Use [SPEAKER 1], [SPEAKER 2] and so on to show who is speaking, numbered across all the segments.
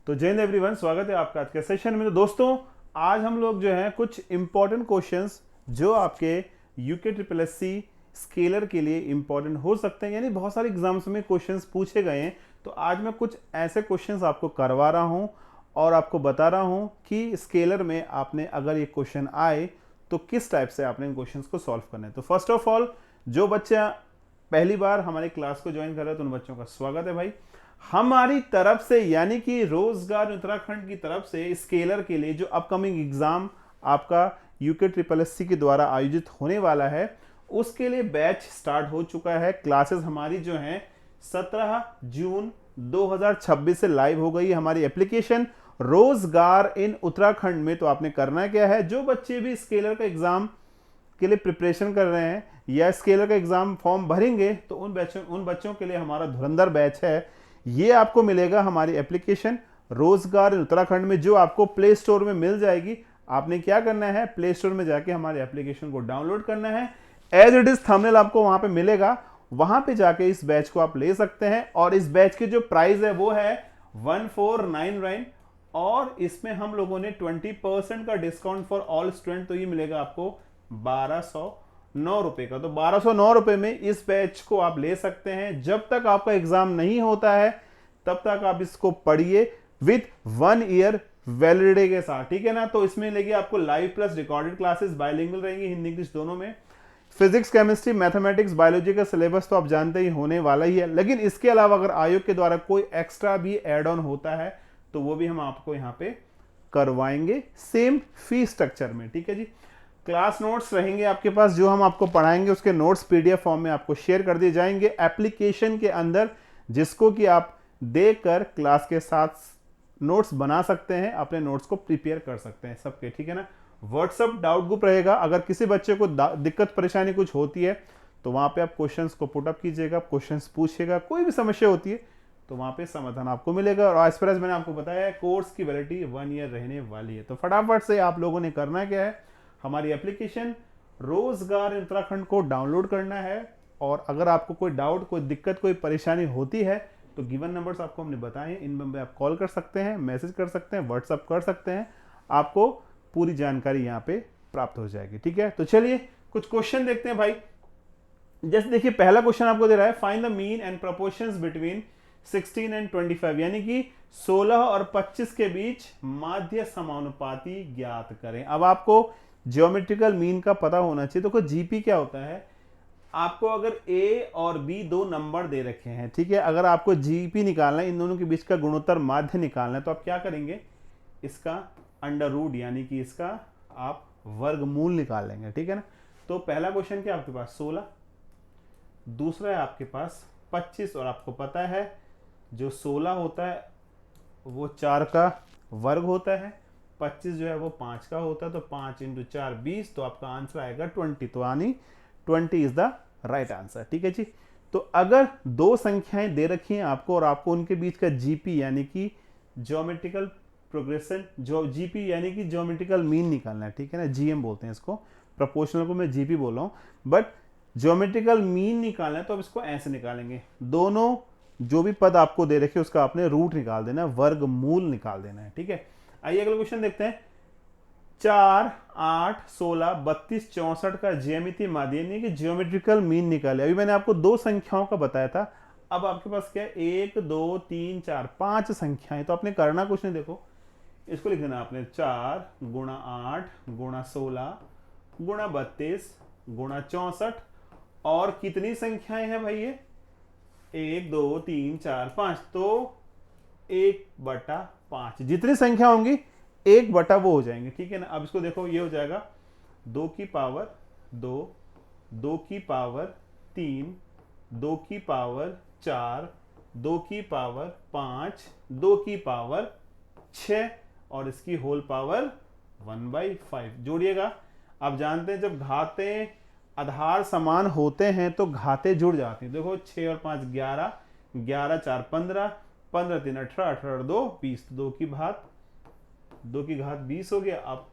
[SPEAKER 1] तो जय हिंद एवरीवन, स्वागत है आपका आज के सेशन में। तो दोस्तों आज हम लोग जो है कुछ इंपॉर्टेंट क्वेश्चंस जो आपके यूके ट्रिपल एस सी स्केलर के लिए इंपॉर्टेंट हो सकते हैं, यानी बहुत सारे एग्जाम्स में क्वेश्चंस पूछे गए हैं। तो आज मैं कुछ ऐसे क्वेश्चंस आपको करवा रहा हूं और आपको बता रहा हूं कि स्केलर में आपने अगर ये क्वेश्चन आए तो किस टाइप से आपने इन क्वेश्चंस को सॉल्व करना है। तो फर्स्ट ऑफ ऑल, जो बच्चा पहली बार हमारी क्लास को ज्वाइन कर रहे हैं तो उन बच्चों का स्वागत है भाई। हमारी तरफ से यानी कि रोजगार उत्तराखंड की तरफ से स्केलर के लिए जो अपकमिंग एग्जाम आपका यूके ट्रिपल एस सी के द्वारा आयोजित होने वाला है, उसके लिए बैच स्टार्ट हो चुका है। क्लासेस हमारी जो हैं 17 जून 2026 से लाइव हो गई हमारी एप्लीकेशन रोजगार इन उत्तराखंड में। तो आपने करना क्या है, जो बच्चे भी स्केलर का एग्जाम के लिए प्रिपरेशन कर रहे हैं या स्केलर का एग्जाम फॉर्म भरेंगे, तो उन बच्चों के लिए हमारा धुरंधर बैच है। ये आपको मिलेगा हमारी एप्लीकेशन रोजगार उत्तराखंड में, जो आपको प्ले स्टोर में मिल जाएगी। आपने क्या करना है, प्ले स्टोर में जाके हमारे एप्लीकेशन को डाउनलोड करना है। एज इट इज थंबनेल आपको वहां पे मिलेगा, वहां पे जाके इस बैच को आप ले सकते हैं। और इस बैच के जो प्राइस है वो है 1499 और इसमें हम लोगों ने 20% का डिस्काउंट फॉर ऑल स्टूडेंट। तो ये मिलेगा आपको 1209 रुपए का। तो 1209 रुपए में इस बैच को आप ले सकते हैं। जब तक आपका एग्जाम नहीं होता है तब तक आप इसको पढ़िए विथ 1 ईयर वैलिडिटी के साथ, ठीक है ना। तो इसमें लेगी आपको live plus recorded classes, bilingual रहेंगी, हिंदी इंग्लिश दोनों में। फिजिक्स, केमिस्ट्री, मैथमेटिक्स, बायोलॉजी का सिलेबस तो आप जानते ही होने वाला ही है, लेकिन इसके अलावा अगर आयोग के द्वारा कोई एक्स्ट्रा भी एड ऑन होता है तो वो भी हम आपको यहाँ पे करवाएंगे सेम फी स्ट्रक्चर में, ठीक है जी। क्लास नोट्स रहेंगे आपके पास, जो हम आपको पढ़ाएंगे उसके नोट्स पीडीएफ फॉर्म में आपको शेयर कर दिए जाएंगे एप्लीकेशन के अंदर, जिसको कि आप देखकर क्लास के साथ नोट्स बना सकते हैं, अपने नोट्स को प्रिपेयर कर सकते हैं सबके, ठीक है ना। व्हाट्सएप डाउट ग्रुप रहेगा, अगर किसी बच्चे को दिक्कत परेशानी कुछ होती है तो वहां पे आप क्वेश्चंस को पुटअप कीजिएगा, क्वेश्चंस पूछिएगा, कोई भी समस्या होती है तो वहां पे समाधान आपको मिलेगा। और एज मैंने आपको बताया है, कोर्स की वैलिडिटी 1 ईयर रहने वाली है। तो फटाफट से आप लोगों ने करना क्या है, हमारी एप्लीकेशन रोजगार उत्तराखंड को डाउनलोड करना है। और अगर आपको कोई डाउट, कोई दिक्कत, कोई परेशानी होती है तो गिवन नंबर्स आपको हमने बताए हैं, इन नंबर पे आप कॉल कर सकते हैं, मैसेज कर सकते हैं, व्हाट्सअप कर सकते हैं, आपको पूरी जानकारी यहाँ पे प्राप्त हो जाएगी, ठीक है। तो चलिए कुछ क्वेश्चन देखते हैं भाई। जैसे देखिए पहला क्वेश्चन आपको दे रहा है, find the mean and proportions between 16 and 25, यानी कि 16 और 25 के बीच माध्य समानुपाती ज्ञात करें। अब आपको ज्योमेट्रिकल मीन का पता होना चाहिए। देखो जीपी क्या होता है, आपको अगर ए और बी दो नंबर दे रखे हैं, ठीक है, अगर आपको जीपी निकालना है, इन दोनों के बीच का गुणोत्तर माध्य निकालना है, तो आप क्या करेंगे, इसका अंडर रूट यानी कि इसका आप वर्गमूल निकाल लेंगे, ठीक है ना। तो पहला क्वेश्चन क्या आपके पास 16, दूसरा है आपके पास 25, और आपको पता है जो 16 होता है वो 4 का वर्ग होता है, 25 जो है वो 5 का होता है, तो 5 इंटू 4 20, तो आपका आंसर आएगा 20। तो यानी 20 इज द राइट आंसर, ठीक है जी। तो अगर दो संख्याएं दे रखी हैं आपको और आपको उनके बीच का जीपी यानी कि ज्योमेट्रिकल प्रोग्रेशन, जो जीपी यानी कि ज्योमेट्रिकल मीन निकालना है, ठीक है ना, जीएम बोलते हैं इसको, प्रोपोर्शनल को मैं जीपी बोल रहा हूं, बट ज्योमेट्रिकल मीन निकालना है तो अब इसको ऐसे निकालेंगे, दोनों जो भी पद आपको दे रखे उसका आपने रूट निकाल देना है, वर्गमूल निकाल देना है, ठीक है। आइए अगला क्वेश्चन देखते हैं। 4, 8, 16, 32, 64 का ज्यामितीय माध्य यानी कि ज्योमेट्रिकल मीन निकाले। अभी मैंने आपको दो संख्याओं का बताया था, अब आपके पास क्या है, 1, 2, 3, 4, 5 संख्याएं। तो आपने करना कुछ नहीं, देखो इसको लिख देना आपने, 4 गुणा 8 गुणा 16 गुणा 32 गुणा 64, और कितनी संख्याएं हैं भाई ये, 1, 2, 3, 4, 5, तो 1/5, जितनी संख्या होंगी 1/ वो हो जाएंगे, ठीक है ना। अब इसको देखो, ये हो जाएगा 2 की पावर 2, 2 की पावर 3, 2 की पावर 4, 2 की पावर 5, 2 की पावर 6, और इसकी होल पावर 1/5 जोड़िएगा। आप जानते हैं जब घातें आधार समान होते हैं तो घातें जुड़ जाती हैं। देखो 6 और 5 11, 11 4 15, 15 3 18, 18 और 2 20, 2 की घात 20 हो गया। अब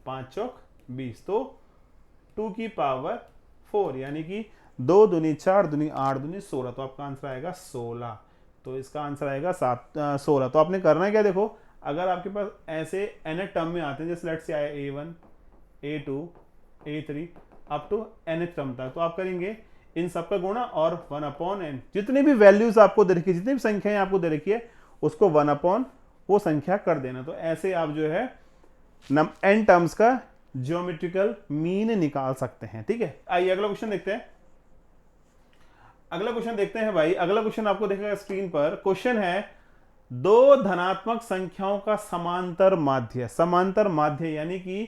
[SPEAKER 1] 5 चौक 20, तो 2 की पावर 4 यानी कि 2 दूनी 4 दूनी 8 दूनी 16, तो आपका आंसर आएगा 16। तो इसका आंसर आएगा 16। तो आपने करना है क्या, देखो अगर आपके पास ऐसे n टर्म में आते हैं, जैसे लेट्स से आया A1 A2 A3 up to n term तक, तो आप करेंगे इन सबका गुणा और 1/n, जितनी भी वैल्यूज आपको दे रखी है, जितनी भी संख्याएं आपको दे रखी है उसको 1/ वो संख्या कर देना। तो ऐसे आप जो है n टर्म्स का ज्योमेट्रिकल मीन निकाल सकते हैं। ठीक है, आइए अगला क्वेश्चन देखते हैं। अगला क्वेश्चन देखते हैं भाई। अगला क्वेश्चन आपको देखेगा स्क्रीन पर। क्वेश्चन है दो धनात्मक संख्याओं का समांतर माध्य। समांतर माध्य यानी कि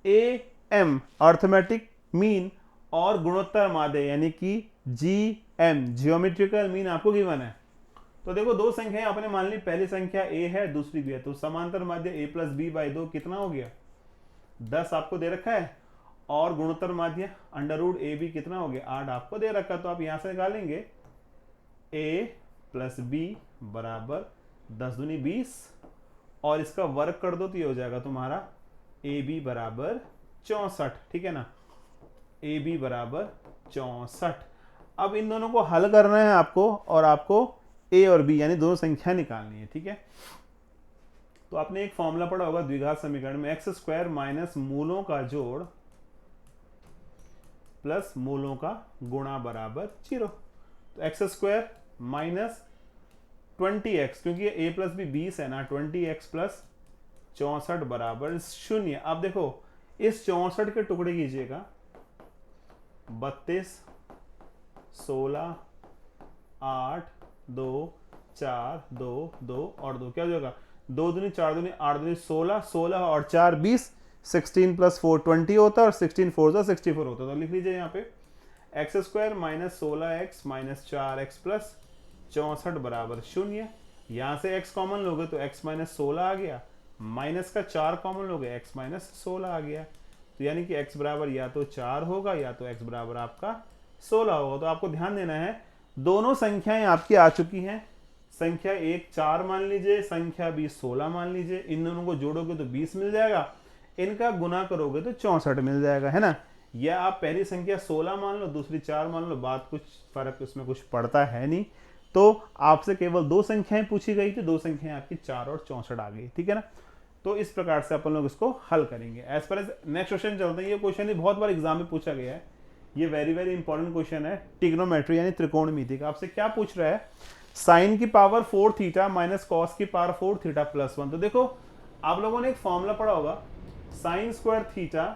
[SPEAKER 1] AM अर्थमेटिक मीन और गुणोत्तर माध्य यानी कि GM जियोमेट्रिकल मीन आपको गिवन है। तो देखो दो संख्याएं आपने मान ली, पहली संख्या a है दूसरी b है, तो समांतर माध्य a + b/2 कितना हो गया 10 आपको दे रखा है, और गुणोत्तर माध्य √AB कितना हो गया 8 आपको दे रखा। तो आप यहां से निकालेंगे a + b बराबर 10 दूनी 20 और इसका वर्ग कर दो तो ये हो जाएगा तुम्हारा AB बराबर 64। ठीक है ना, AB बराबर 64। अब इन दोनों को हल करना है आपको, और आपको a और b यानी दोनों संख्या निकालनी है। ठीक है, तो आपने एक फॉर्मूला पढ़ा होगा द्विघात समीकरण में, x² माइनस मूलों का जोड़ प्लस मूलों का गुणा बराबर 0। तो x² माइनस 20x, क्योंकि a + b 20 है ना, 20x + 64 बराबर 0। अब देखो इस 64 के टुकड़े कीजिएगा, 32 16 8 2 4 2 2 और 2 क्या हो जाएगा 2 दूनी 4 दूनी 8 दूनी 16 16 और 4 20 16 + 4 20 होता है और 16 4 64 होता है। तो लिख लीजिए यहाँ पे x² minus 16x minus 4x plus 64 बराबर 0। यहाँ से x कॉमन लोगे तो x माइनस 16 आ गया, माइनस का 4 कॉमन लोगे x माइनस 16 आ गया। तो यानी कि x बराबर या तो 4 होगा या तो x बराबर आपका 16 होगा। तो आपको ध्यान देना है दोनों संख्याएं आपकी आ चुकी हैं। संख्या 1 4 मान लीजिए, संख्या 20 16 मान लीजिए। इन दोनों को जोड़ोगे तो 20 मिल जाएगा, इनका गुना करोगे तो 64 मिल जाएगा, है ना। या आप पहली संख्या 16 मान लो, दूसरी 4 मान लो, बात कुछ फर्क उसमें कुछ पड़ता है नहीं। तो आपसे केवल दो संख्याएं पूछी गई थी, दो संख्याएं आपकी 4 और 64 आ गई। ठीक है ना, तो इस प्रकार से अपन लोग इसको हल करेंगे। As per as next question चलते हैं। ये क्वेश्चन ही बहुत बार एग्जाम में पूछा गया है, ये वेरी इंपॉर्टेंट क्वेश्चन है। ट्रिग्नोमेट्री यानी त्रिकोणमिति का आपसे क्या पूछ रहा है, साइन की पावर 4 थीटा माइनस कॉस की पावर 4 थीटा प्लस 1। तो देखो आप लोगों ने एक फॉर्मूला पढ़ा होगा, sign square theta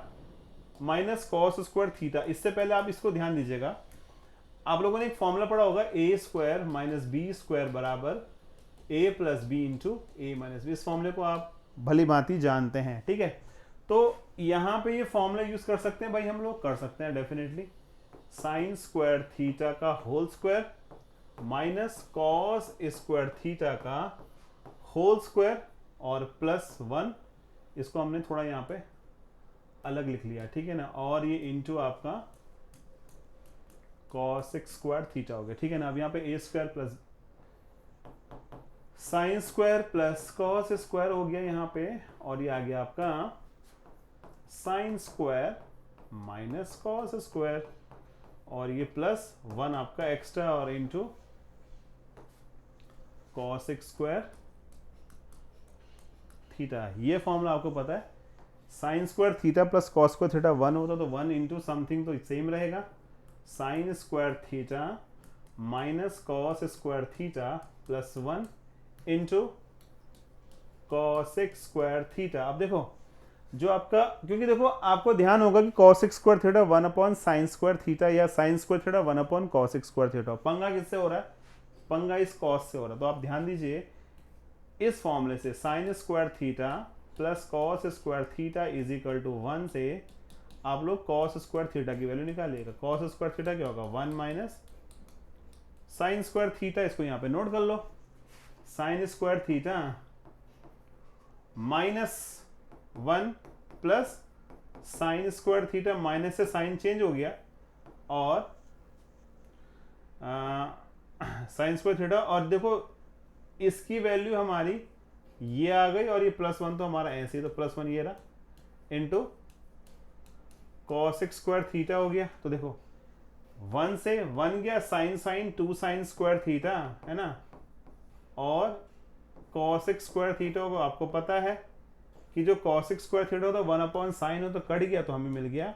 [SPEAKER 1] minus cos square theta. इससे पहले आप इसको ध्यान दीजिएगा, आप लोगों ने एक फॉर्मूला पढ़ा होगा a² माइनस b² बराबर a + b into a minus b। इस फॉर्मूले को आप भली भांति जानते हैं। ठीक है, तो यहां पे ये फॉर्मूला यूज कर सकते हैं भाई, हम लोग कर सकते हैं डेफिनेटली। साइन स्क्वायर थीटा का whole square minus cos square theta का होल स्क्वायर और प्लस 1। इसको हमने थोड़ा यहाँ पे अलग लिख लिया, ठीक है ना, और ये इंटू आपका cos स्क्वायर थीटा हो गया। ठीक है ना, अब यहाँ पे a² plus sine square plus cos square हो गया यहाँ पे, और ये आ गया आपका sine square minus cos square, और ये प्लस 1 आपका एक्स्ट्रा और इंटू cos स्क्वायर थीटा। ये फॉर्मूला आपको पता है, sign square theta plus cos square theta 1 होता तो 1 इंटू समथिंग तो सेम रहेगा, sign square theta minus cos square theta plus 1 into cos square theta. अब देखो जो आपका, क्योंकि देखो आपको ध्यान होगा कि cos square theta 1/sin square theta या sin square theta 1/cos square theta. पंगा किससे हो रहा है, पंगा इस cos से हो रहा है। तो आप ध्यान दीजिए इस फॉर्मूले से sin square theta plus cos square theta is equal to 1 से आप लोग cos स्क्वायर थीटा की वैल्यू निकालिएगा। cos स्क्वायर थीटा क्या होगा 1 माइनस sin स्क्वायर थीटा, इसको यहां पे नोट कर लो, sin square theta minus 1 plus sign square theta, minus से साइन चेंज हो गया, और साइन स्क्वायर थीटा, और देखो इसकी वैल्यू हमारी ये आ गई, और ये प्लस 1 तो हमारा ऐसे ही, तो प्लस 1 ये रहा इंटू cos स्क्वायर थीटा हो गया। तो देखो 1 से 1 गया sine sine 2 sine square theta, है ना, और कॉसिक स्क्वायर थीटा को आपको पता है कि जो कॉसिक स्क्वायर थीटा होता है 1 अपॉन साइन हो, तो कट गया तो हमें मिल गया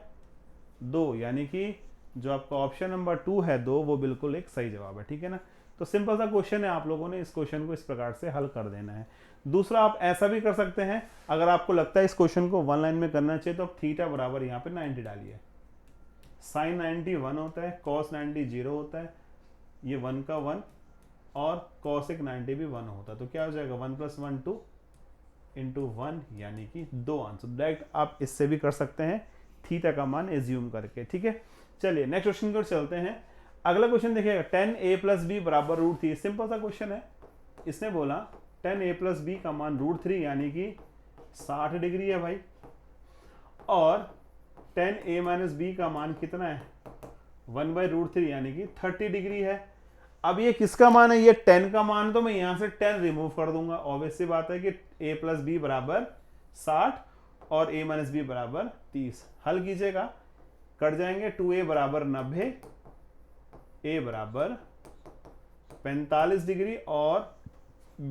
[SPEAKER 1] 2, यानी कि जो आपका ऑप्शन नंबर 2 है 2, वो बिल्कुल एक सही जवाब है। ठीक है ना, तो सिंपल सा क्वेश्चन है, आप लोगों ने इस क्वेश्चन को इस प्रकार से हल कर देना है। दूसरा आप ऐसा भी कर सकते हैं, अगर आपको लगता है इस क्वेश्चन को वन लाइन में करना चाहिए तो आप थीटा बराबर यहाँ पे 90 डालिए। साइन 90 1 होता है, कॉस 90 0 होता है, ये 1 का 1, और कॉसिक 90 भी 1 होता है, तो क्या हो जाएगा 1 + 1 2 इंटू 1, यानी कि 2 आंसर। डायरेक्ट आप इससे भी कर सकते हैं थीटा का मान एज्यूम करके। ठीक है, चलिए नेक्स्ट क्वेश्चन की ओर चलते हैं। अगला क्वेश्चन देखिएगा, 10a + b बराबर √3। सिंपल सा क्वेश्चन है, इसने बोला 10a + b का मान √3 यानी कि 60 डिग्री है भाई, और 10a - b का मान कितना है 1/√3 यानी कि 30 डिग्री है। अब ये किसका मान है, ये 10 का मान, तो मैं यहां से 10 रिमूव कर दूंगा। ऑब्वियस सी बात है कि a + b बराबर 60 और a - b बराबर 30। हल कीजिएगा, कट जाएंगे, 2a बराबर 90, a बराबर 45 डिग्री और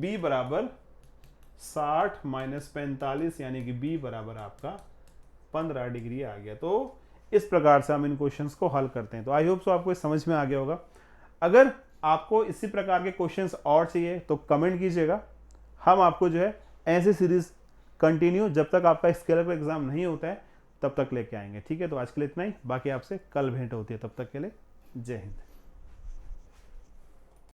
[SPEAKER 1] b बराबर 60 - 45 यानी कि b बराबर आपका 15 डिग्री आ गया। तो इस प्रकार से हम इन क्वेश्चंस को हल करते हैं। तो आई होप सो आपको समझ में आ गया होगा। अगर आपको इसी प्रकार के क्वेश्चंस और चाहिए तो कमेंट कीजिएगा, हम आपको जो है ऐसे सीरीज कंटिन्यू जब तक आपका स्केलर का एग्जाम नहीं होता है तब तक लेके आएंगे। ठीक है, तो आज के लिए इतना ही, बाकी आपसे कल भेंट होती है, तब तक के लिए जय हिंद।